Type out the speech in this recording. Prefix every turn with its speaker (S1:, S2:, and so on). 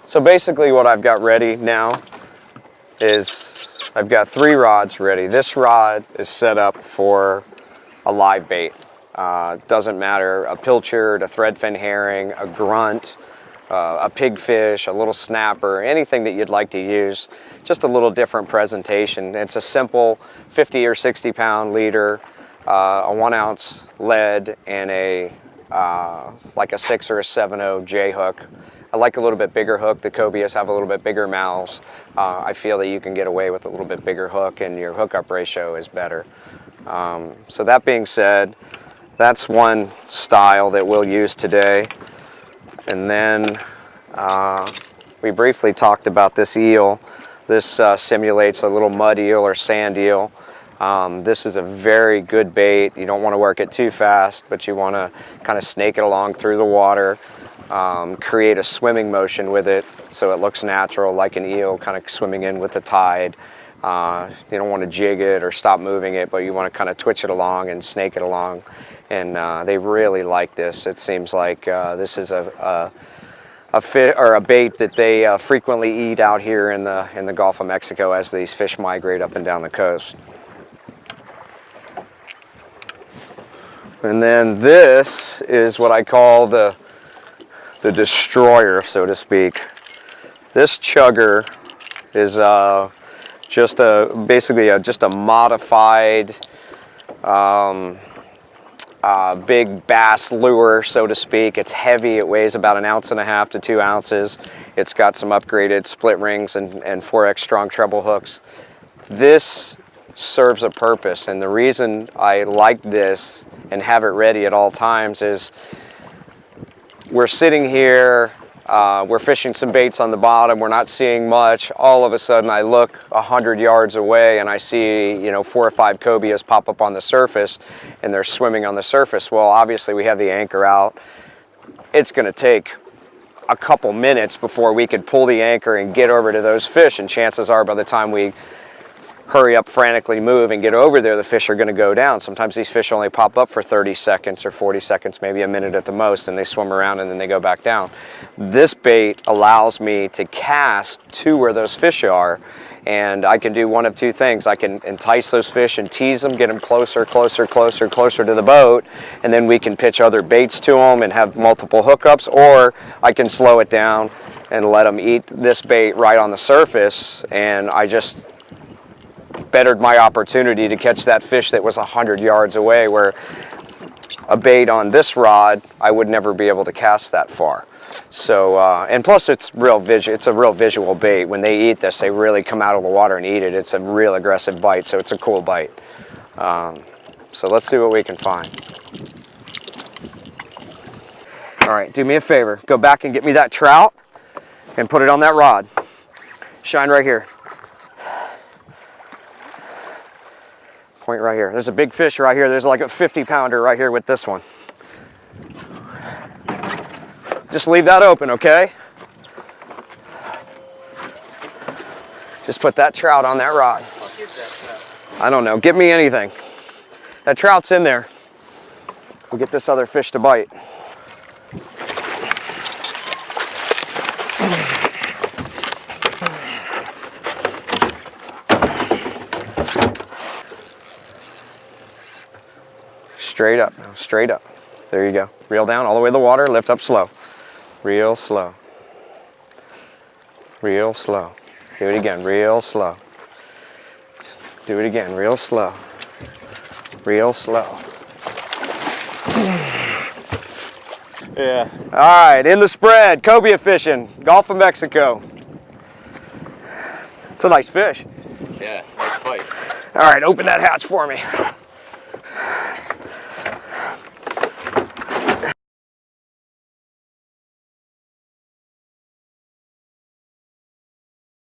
S1: So basically what I've got ready now is I've got 3 rods ready. This rod is set up for a live bait. Doesn't matter, a pilchard, a threadfin herring, a grunt, a pigfish, a little snapper, anything that you'd like to use. Just a little different presentation. It's a simple 50 or 60 pound leader, a 1 ounce lead, and a like a 6 or a 7/0 J hook. I like a little bit bigger hook. The Cobias have a little bit bigger mouths. I feel that you can get away with a little bit bigger hook and your hookup ratio is better. So that being said, that's one style that we'll use today. And then we briefly talked about this eel. This simulates a little mud eel or sand eel. This is a very good bait. You don't want to work it too fast, but you want to kind of snake it along through the water. Create a swimming motion with it so it looks natural, like an eel kind of swimming in with the tide. You don't want to jig it or stop moving it, but you want to kind of twitch it along and snake it along. And they really like this. It seems like this is a bait that they frequently eat out here in the Gulf of Mexico as these fish migrate up and down the coast. And then this is what I call the destroyer, so to speak. This chugger is basically just a modified big bass lure, so to speak. It's heavy. It weighs about 1.5 ounces to 2 ounces. It's got some upgraded split rings and 4X strong treble hooks. This serves a purpose, and the reason I like this and have it ready at all times is we're sitting here, we're fishing some baits on the bottom, we're not seeing much. All of a sudden I look 100 yards away and I see, you know, 4 or 5 cobias pop up on the surface and they're swimming on the surface. Well, obviously we have the anchor out. It's going to take a couple minutes before we could pull the anchor and get over to those fish, and chances are by the time we hurry up, frantically move and get over there, the fish are going to go down. Sometimes these fish only pop up for 30 seconds or 40 seconds, maybe a minute at the most, and they swim around and then they go back down. This bait allows me to cast to where those fish are, and I can do one of 2 things. I can entice those fish and tease them, get them closer, closer, closer, closer to the boat, and then we can pitch other baits to them and have multiple hookups, or I can slow it down and let them eat this bait right on the surface, and I just bettered my opportunity to catch that fish that was 100 yards away, where a bait on this rod I would never be able to cast that far. So and plus it's a real visual bait. When they eat this, they really come out of the water and eat it. It's a real aggressive bite, so it's a cool bite. So let's see what we can find. All right, do me a favor, go back and get me that trout and put it on that rod. Shine right here. Point right here. There's a big fish right here. There's like a 50-pounder right here with this one. Just leave that open, okay? Just put that trout on that rod. I don't know. Get me anything. That trout's in there. We'll get this other fish to bite. Straight up, straight up. There you go. Reel down all the way to the water, lift up slow. Real slow. Real slow. Do it again, real slow. Do it again, real slow. Real slow. Yeah. All right, in the spread, cobia fishing, Gulf of Mexico. It's a nice fish.
S2: Yeah, nice fight.
S1: All right, open that hatch for me.